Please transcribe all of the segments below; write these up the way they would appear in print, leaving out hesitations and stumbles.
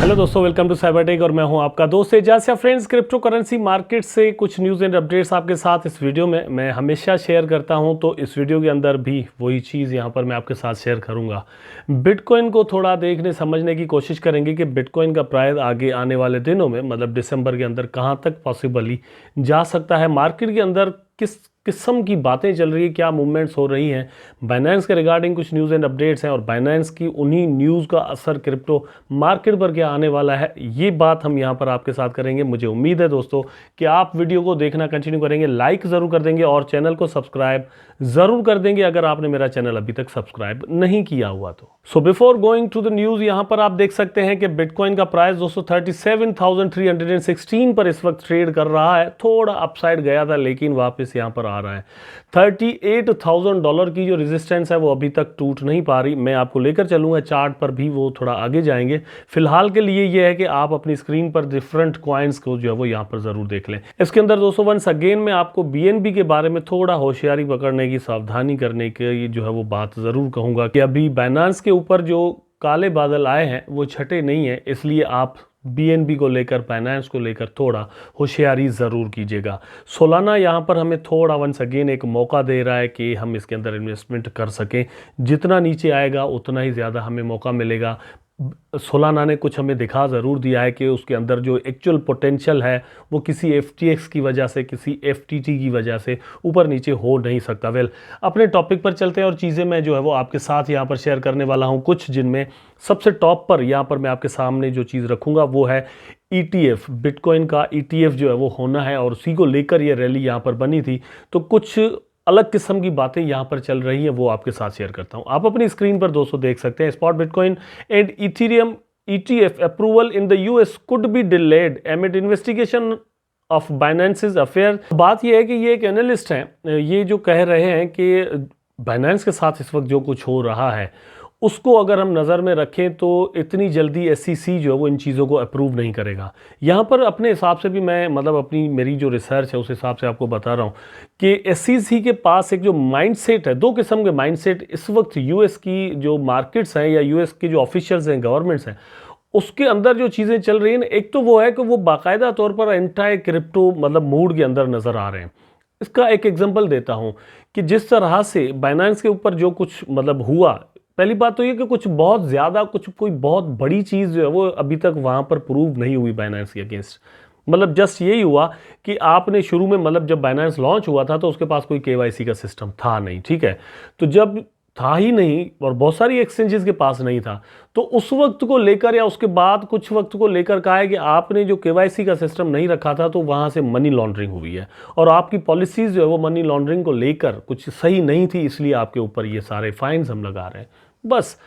Hello दोस्तों, welcome to Cybertech और मैं हूं आपका दोस्त एजाज। या फ्रेंड्स, क्रिप्टो करेंसी मार्केट से कुछ न्यूज़ एंड अपडेट्स आपके साथ इस वीडियो में मैं हमेशा शेयर करता हूं, तो इस वीडियो के अंदर भी वही चीज़ यहां पर मैं आपके साथ शेयर करूंगा। बिटकॉइन को थोड़ा देखने समझने की कोशिश करेंगे कि बिटकॉइन का प्राइस आगे आने वाले दिनों में मतलब दिसंबर के अंदर कहां तक पॉसिबली जा सकता है। मार्केट के अंदर किस किस्म की बातें चल रही है, क्या मूवमेंट्स हो रही हैं, बाइनेंस के रिगार्डिंग कुछ न्यूज़ एंड अपडेट्स हैं और बाइनेंस की उन्हीं न्यूज़ का असर क्रिप्टो मार्केट पर क्या आने वाला है, ये बात हम यहाँ पर आपके साथ करेंगे। मुझे उम्मीद है दोस्तों कि आप वीडियो को देखना कंटिन्यू करेंगे, लाइक ज़रूर कर देंगे और चैनल को सब्सक्राइब ज़रूर कर देंगे अगर आपने मेरा चैनल अभी तक सब्सक्राइब नहीं किया हुआ तो। So before going to the news, यहाँ पर आप देख सकते हैं कि बिटकॉइन का प्राइस दोस्तों 37,316 पर इस वक्त ट्रेड कर रहा है। थोड़ा अपसाइड गया था लेकिन वापस यहाँ पर आ रहा है। $38,000 की जो रेजिस्टेंस है वो अभी तक टूट नहीं पा रही। मैं आपको लेकर चलूंगा चार्ट पर भी, वो थोड़ा आगे जाएंगे। फिलहाल के लिए ये है कि आप अपनी स्क्रीन पर डिफरेंट कॉइन्स को जो है वो यहाँ पर जरूर देख लें। इसके अंदर दोस्तों वंस अगेन मैं आपको BNB के बारे में थोड़ा होशियारी पकड़ने की, सावधानी करने की जो है वो बात जरूर कहूंगा कि अभी बाइनेंस के ऊपर जो काले बादल आए हैं वो छठे नहीं है, इसलिए आप BNB को लेकर, बाइनेंस को लेकर थोड़ा होशियारी ज़रूर कीजिएगा। सोलाना यहाँ पर हमें थोड़ा वंस अगेन एक मौका दे रहा है कि हम इसके अंदर इन्वेस्टमेंट कर सकें। जितना नीचे आएगा उतना ही ज़्यादा हमें मौका मिलेगा। सोलाना ने कुछ हमें दिखा ज़रूर दिया है कि उसके अंदर जो एक्चुअल पोटेंशियल है वो किसी FTX की वजह से, किसी FTT की वजह से ऊपर नीचे हो नहीं सकता। वेल, अपने टॉपिक पर चलते हैं और चीज़ें मैं जो है वो आपके साथ यहाँ पर शेयर करने वाला हूँ कुछ, जिनमें सबसे टॉप पर यहाँ पर मैं आपके सामने जो चीज़ रखूँगा वो है ETF। बिटकॉइन का ETF जो है वो होना है और उसी को लेकर ये रैली यहाँ पर बनी थी। तो कुछ अलग किस्म की बातें यहाँ पर चल रही हैं, वो आपके साथ शेयर करता हूँ। आप अपनी स्क्रीन पर दोस्तों देख सकते हैं, spot bitcoin and ethereum ETF approval in the US could be delayed amid investigation of Binance's affair. बात यह है कि ये एक एनालिस्ट हैं, ये जो कह रहे हैं कि बाइनेंस के साथ इस वक्त जो कुछ हो रहा है उसको अगर हम नज़र में रखें तो इतनी जल्दी SEC जो है वो इन चीज़ों को अप्रूव नहीं करेगा। यहाँ पर अपने हिसाब से भी मैं मतलब अपनी मेरी जो रिसर्च है उस हिसाब से आपको बता रहा हूँ कि SEC के पास एक जो माइंडसेट है, दो किस्म के माइंडसेट इस वक्त US की जो मार्केट्स हैं या US के जो ऑफिशियल्स हैं, गवर्नमेंट्स हैं, उसके अंदर जो चीज़ें चल रही हैं, एक तो वो है कि वो बाकायदा तौर पर एंटी क्रिप्टो मतलब मूड के अंदर नज़र आ रहे हैं। इसका एक एग्जाम्पल देता हूँ कि जिस तरह से बाइनेंस के ऊपर जो कुछ मतलब हुआ, पहली बात तो ये कि कुछ बहुत ज़्यादा कोई बहुत बड़ी चीज़ जो है वो अभी तक वहाँ पर प्रूव नहीं हुई बाइनेंस के अगेंस्ट। मतलब जस्ट यही हुआ कि आपने शुरू में मतलब जब बाइनेंस लॉन्च हुआ था तो उसके पास कोई KYC का सिस्टम था नहीं, ठीक है। तो जब था ही नहीं और बहुत सारी एक्सचेंजेस के पास नहीं था, तो उस वक्त को लेकर या उसके बाद कुछ वक्त को लेकर कहा है कि आपने जो KYC का सिस्टम नहीं रखा था तो वहाँ से मनी लॉन्ड्रिंग हुई है और आपकी पॉलिसीज़ जो है वो मनी लॉन्ड्रिंग को लेकर कुछ सही नहीं थी, इसलिए आपके ऊपर ये सारे फाइन्स हम लगा रहे हैं। बस,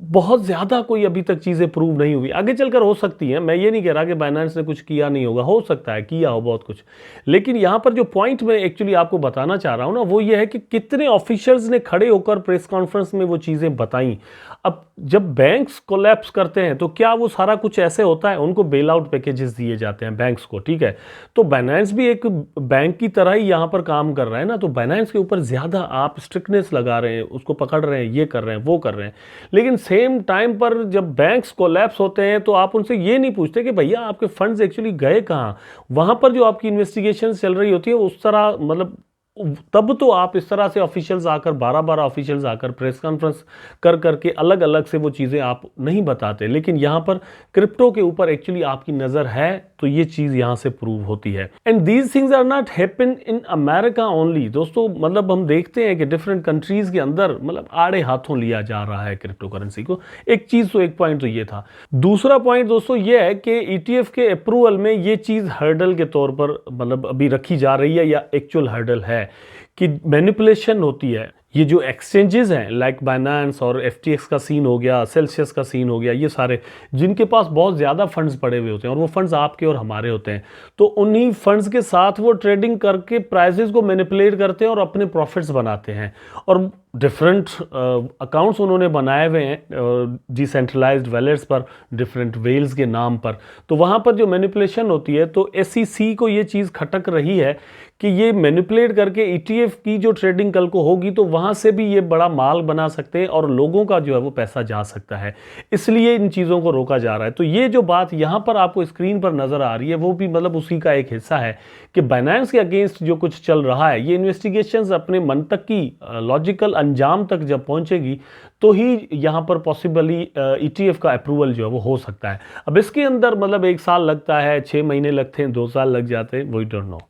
बहुत ज़्यादा कोई अभी तक चीज़ें प्रूव नहीं हुई, आगे चलकर हो सकती हैं। मैं ये नहीं कह रहा कि बाइनेंस ने कुछ किया नहीं होगा, हो सकता है किया हो बहुत कुछ, लेकिन यहाँ पर जो पॉइंट मैं एक्चुअली आपको बताना चाह रहा हूँ ना वो ये है कि कितने ऑफिशियल्स ने खड़े होकर प्रेस कॉन्फ्रेंस में वो चीज़ें बताई। अब जब बैंक्स कोलैप्स करते हैं तो क्या वो सारा कुछ ऐसे होता है, उनको बेल आउट पैकेजेस दिए जाते हैं बैंक्स को, ठीक है। तो बाइनेंस भी एक बैंक की तरह ही यहाँ पर काम कर रहा है ना, तो बाइनेंस के ऊपर ज़्यादा आप स्ट्रिक्टनेस लगा रहे हैं, उसको पकड़ रहे हैं, ये कर रहे हैं, वो कर रहे हैं। लेकिन सेम टाइम पर जब बैंक्स कोलैप्स होते हैं तो आप उनसे ये नहीं पूछते कि भैया आपके फंड्स एक्चुअली गए कहाँ। वहाँ पर जो आपकी इन्वेस्टिगेशन चल रही होती है उस तरह मतलब तब तो आप इस तरह से ऑफिशियल्स आकर 12-12 ऑफिशियल्स आकर प्रेस कॉन्फ्रेंस कर करके अलग अलग से वो चीज़ें आप नहीं बताते। लेकिन यहाँ पर क्रिप्टो के ऊपर एक्चुअली आपकी नज़र है तो ये चीज़ यहाँ से प्रूव होती है। And these things are not happen in America only दोस्तों। मतलब हम देखते हैं कि डिफरेंट कंट्रीज़ के अंदर मतलब आड़े हाथों लिया जा रहा है क्रिप्टो करेंसी को। एक चीज़ तो, एक पॉइंट तो ये था। दूसरा पॉइंट दोस्तों ये है कि ETF के अप्रूवल में ये चीज़ हर्डल के तौर पर मतलब अभी रखी जा रही है या एक्चुअल हर्डल है कि मैनिपुलेशन होती है। ये जो एक्सचेंजेस हैं लाइक बाइनेंस और FTX का सीन हो गया, सेल्सियस का सीन हो गया, ये सारे जिनके पास बहुत ज़्यादा फंड्स पड़े हुए होते हैं और वो फंड्स आपके और हमारे होते हैं, तो उन्हीं फंड्स के साथ वो ट्रेडिंग करके प्राइसेस को मैनिपुलेट करते हैं और अपने प्रॉफिट्स बनाते हैं। और डिफरेंट अकाउंट्स उन्होंने बनाए हुए हैं डिसेंट्रलाइज्ड वैलेट्स पर, डिफरेंट वेल्स के नाम पर। तो वहाँ पर जो मैनिपुलेशन होती है, तो SEC को ये चीज़ खटक रही है कि ये मैनिपुलेट करके ETF की जो ट्रेडिंग कल को होगी तो वहाँ से भी ये बड़ा माल बना सकते हैं और लोगों का जो है वो पैसा जा सकता है, इसलिए इन चीज़ों को रोका जा रहा है। तो ये जो बात यहाँ पर आपको स्क्रीन पर नज़र आ रही है वो भी मतलब उसी का एक हिस्सा है कि बाइनेंस के अगेंस्ट जो कुछ चल रहा है, ये इन्वेस्टिगेशंस अपने मंतक की लॉजिकल अंजाम तक जब पहुँचेगी तो ही यहाँ पर पॉसिबली ETF का अप्रूवल जो है वो हो सकता है। अब इसके अंदर मतलब 1 साल लगता है, 6 महीने लगते हैं, 2 साल लग जाते हैं, वी डोंट नो।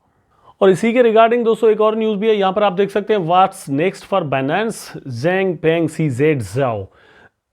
और इसी के रिगार्डिंग दोस्तों एक और न्यूज़ भी है, यहाँ पर आप देख सकते हैं what's next for Binance, Changpeng CZ Zhao.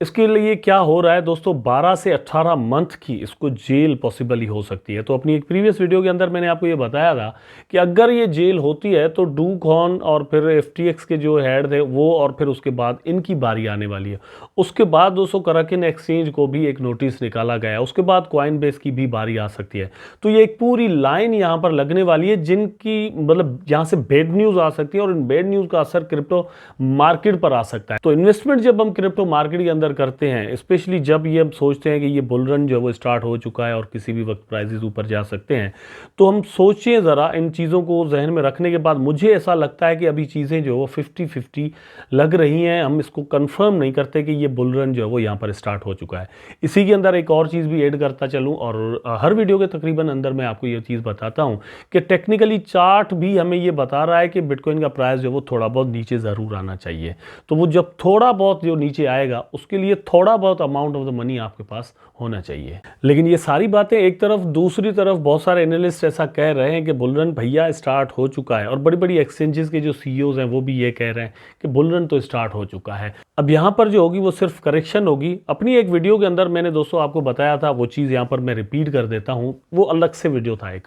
इसके लिए क्या हो रहा है दोस्तों, 12 से 18 मंथ की इसको जेल पॉसिबली हो सकती है। तो अपनी एक प्रीवियस वीडियो के अंदर मैंने आपको ये बताया था कि अगर ये जेल होती है तो डू कॉन और फिर FTX के जो हेड थे वो, और फिर उसके बाद इनकी बारी आने वाली है। उसके बाद दोस्तों कराकिन एक्सचेंज को भी एक नोटिस निकाला गया है, उसके बाद कॉइनबेस की भी बारी आ सकती है। तो ये एक पूरी लाइन यहाँ पर लगने वाली है जिनकी मतलब यहाँ से बेड न्यूज़ आ सकती है और इन बेड न्यूज़ का असर क्रिप्टो मार्केट पर आ सकता है। तो इन्वेस्टमेंट जब हम क्रिप्टो मार्केट के अंदर करते हैं, स्पेशली जब ये हम सोचते हैं कि ये बुल रन जो है वो स्टार्ट हो चुका है और किसी भी वक्त प्राइसेस ऊपर जा सकते हैं, तो हम सोचें ज़रा इन चीज़ों को जहन में रखने के बाद मुझे ऐसा लगता है कि अभी चीज़ें जो है वो 50-50 लग रही हैं। हम इसको कंफर्म नहीं करते कि ये बुल रन जो है वो यहाँ पर स्टार्ट हो चुका है। इसी के अंदर एक और चीज़ भी ऐड करता चलूँ, और हर वीडियो के तकरीबन अंदर मैं आपको ये चीज़ बताता हूँ कि टेक्निकली चार्ट भी हमें ये बता रहा है कि बिटकॉइन का प्राइस जो है वो थोड़ा बहुत नीचे ज़रूर आना चाहिए। तो वो जब थोड़ा बहुत जो नीचे आएगा उसके लिए थोड़ा बहुत अमाउंट ऑफ द मनी आपके पास होना चाहिए। लेकिन ये सारी बातें एक तरफ, दूसरी तरफ बहुत सारे एनालिस्ट ऐसा कह रहे हैं कि बुल रन भैया स्टार्ट हो चुका है, और बड़ी बड़ी एक्सचेंजेस के जो CEOs हैं वो भी ये कह रहे हैं कि बुल रन तो स्टार्ट हो चुका है। अब यहाँ पर जो होगी वो सिर्फ करेक्शन होगी। अपनी एक वीडियो के अंदर मैंने दोस्तों आपको बताया था, वो चीज़ यहाँ पर मैं रिपीट कर देता हूँ, वो अलग से वीडियो था एक,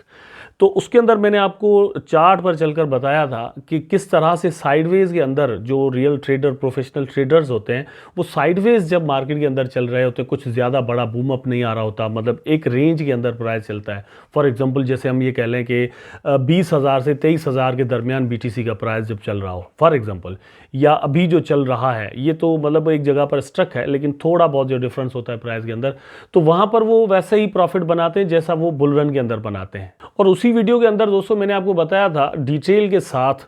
तो उसके अंदर मैंने आपको चार्ट पर चलकर बताया था कि किस तरह से साइडवेज के अंदर जो रियल ट्रेडर, प्रोफेशनल ट्रेडर्स होते हैं, वो साइडवेज जब मार्केट के अंदर चल रहे होते हैं, कुछ ज़्यादा बड़ा बूम अप नहीं आ रहा होता, मतलब एक रेंज के अंदर प्राइस चलता है। फॉर एग्जांपल जैसे हम ये कह लें कि 20,000 से 23,000 के दरमियान BTC का प्राइस जब चल रहा हो फॉर एग्जांपल, या अभी जो चल रहा है, ये तो मतलब एक जगह पर स्ट्रक है लेकिन थोड़ा बहुत जो डिफरेंस होता है प्राइस के अंदर, तो वहाँ पर वो वैसे ही प्रॉफिट बनाते हैं जैसा वो बुल रन के अंदर बनाते हैं। और उसी वीडियो के अंदर दोस्तों मैंने आपको बताया था डिटेल के साथ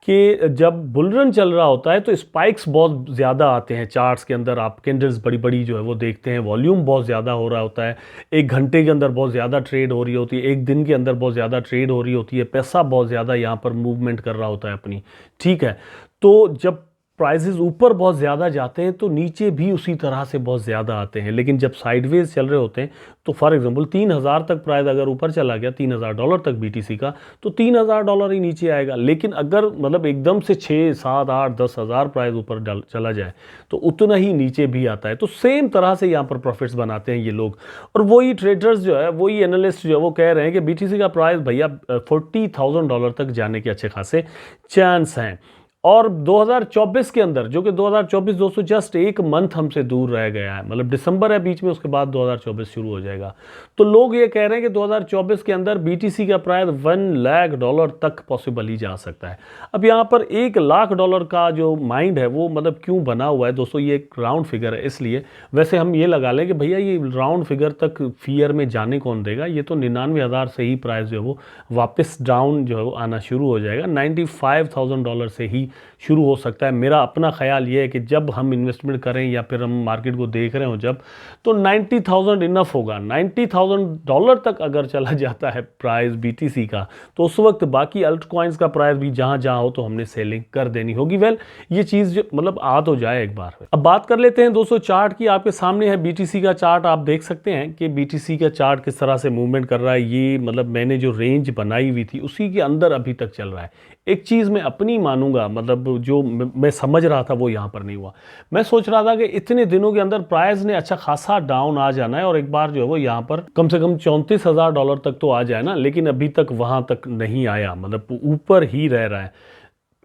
कि जब बुल रन चल रहा होता है तो स्पाइक्स बहुत ज़्यादा आते हैं चार्ट्स के अंदर, आप कैंडल्स बड़ी बड़ी जो है वो देखते हैं, वॉल्यूम बहुत ज़्यादा हो रहा होता है, 1 घंटे के अंदर बहुत ज़्यादा ट्रेड हो रही होती है, 1 दिन के अंदर बहुत ज़्यादा ट्रेड हो रही होती है, पैसा बहुत ज़्यादा यहाँ पर मूवमेंट कर रहा होता है अपनी, ठीक है। तो जब प्राइसेस ऊपर बहुत ज़्यादा जाते हैं तो नीचे भी उसी तरह से बहुत ज़्यादा आते हैं, लेकिन जब साइडवेज चल रहे होते हैं तो फॉर एग्जांपल 3,000 तक प्राइस अगर ऊपर चला गया, $3,000 तक BTC का, तो $3,000 ही नीचे आएगा। लेकिन अगर मतलब एकदम से 6, 7, 8, 10,000 प्राइस ऊपर चला जाए तो उतना ही नीचे भी आता है। तो सेम तरह से यहाँ पर प्रॉफिट्स बनाते हैं ये लोग, और वही ट्रेडर्स जो है, वही एनालिस्ट जो है वो कह रहे हैं कि BTC का प्राइस भैया $40,000 तक जाने के अच्छे खासे चांस हैं। और 2024 के अंदर, जो कि 2024 दोस्तों जस्ट 1 मंथ हमसे दूर रह गया है, मतलब दिसंबर है बीच में, उसके बाद 2024 शुरू हो जाएगा, तो लोग ये कह रहे हैं कि 2024 के अंदर BTC का प्राइस $1,00,000 तक पॉसिबली जा सकता है। अब यहाँ पर $1,00,000 का जो माइंड है वो मतलब क्यों बना हुआ है दोस्तों, ये एक राउंड फिगर है, इसलिए वैसे हम ये लगा लें कि भैया ये राउंड फिगर तक फियर में जाने कौन देगा, ये तो 99,000 से ही प्राइस जो है वो वापस डाउन जो है वो आना शुरू हो जाएगा, $95,000 से ही शुरू हो सकता है। मेरा अपना ख्याल ये है कि जब हम इन्वेस्टमेंट करें या फिर हम मार्केट को देख रहे हो जब, तो 90,000 इनफ होगा। $90,000 तक अगर चला जाता है प्राइस BTC का, तो उस वक्त बाकी अल्ट कॉइन्स का प्राइस भी जहां जहां हो तो हमने सेलिंग कर देनी होगी। वेल, ये चीज़ मतलब आ तो जाए एक बार। अब बात कर लेते हैं दोस्तों चार्ट की। आपके सामने है BTC का चार्ट, आप देख सकते हैं कि BTC का चार्ट किस तरह से मूवमेंट कर रहा है। ये मतलब मैंने जो रेंज बनाई हुई थी उसी के अंदर अभी तक चल रहा है। एक चीज़ मैं अपनी मानूंगा, मतलब जो मैं समझ रहा था वो यहाँ पर नहीं हुआ। मैं सोच रहा था कि इतने दिनों के अंदर प्राइस ने अच्छा खासा डाउन आ जाना है और एक बार जो है वो यहाँ पर कम से कम $34,000 तक तो आ जाए ना, लेकिन अभी तक वहाँ तक नहीं आया, मतलब ऊपर ही रह रहा है।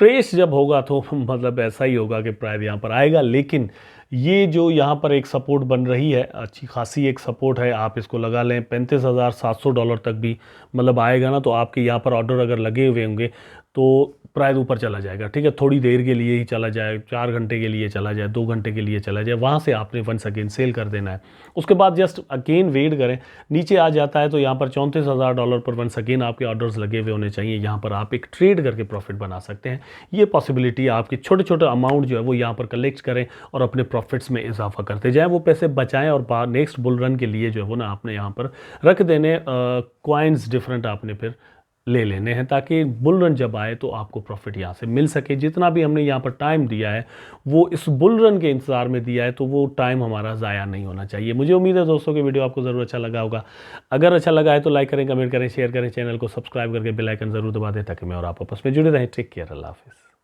क्रेश जब होगा तो मतलब ऐसा ही होगा कि प्राइस यहाँ पर आएगा। लेकिन ये जो यहाँ पर एक सपोर्ट बन रही है, अच्छी खासी एक सपोर्ट है, आप इसको लगा लें $35,700 तक भी मतलब आएगा ना, तो आपके यहाँ पर ऑर्डर अगर लगे हुए होंगे तो प्राइस ऊपर चला जाएगा, ठीक है, थोड़ी देर के लिए ही चला जाए, 4 घंटे के लिए चला जाए, 2 घंटे के लिए चला जाए, वहाँ से आपने वंस अगेन सेल कर देना है। उसके बाद जस्ट अगेन वेट करें, नीचे आ जाता है तो यहाँ पर $34,000 पर वंस अगेन आपके ऑर्डर्स लगे हुए होने चाहिए। यहाँ पर आप एक ट्रेड करके प्रॉफिट बना सकते हैं। ये पॉसिबिलिटी है, आपके छोटे छोटे अमाउंट जो है वो यहाँ पर कलेक्ट करें और अपने प्रॉफिट्स में इजाफा करते जाएँ, वो पैसे बचाएँ और नेक्स्ट बुल रन के लिए जो है वो ना आपने यहाँ पर रख देने, कॉइन्स डिफरेंट आपने फिर ले लेने हैं, ताकि बुल रन जब आए तो आपको प्रॉफिट यहाँ से मिल सके। जितना भी हमने यहाँ पर टाइम दिया है वो इस बुल रन के इंतज़ार में दिया है, तो वो टाइम हमारा ज़ाया नहीं होना चाहिए। मुझे उम्मीद है दोस्तों कि वीडियो आपको ज़रूर अच्छा लगा होगा। अगर अच्छा लगा है तो लाइक करें, कमेंट करें, शेयर करें, चैनल को सब्सक्राइब करके बेल आइकन ज़रूर दबा दें ताकि मैं और आप आपस में जुड़े रहें। टेक केयर, अल्लाह हाफिज़।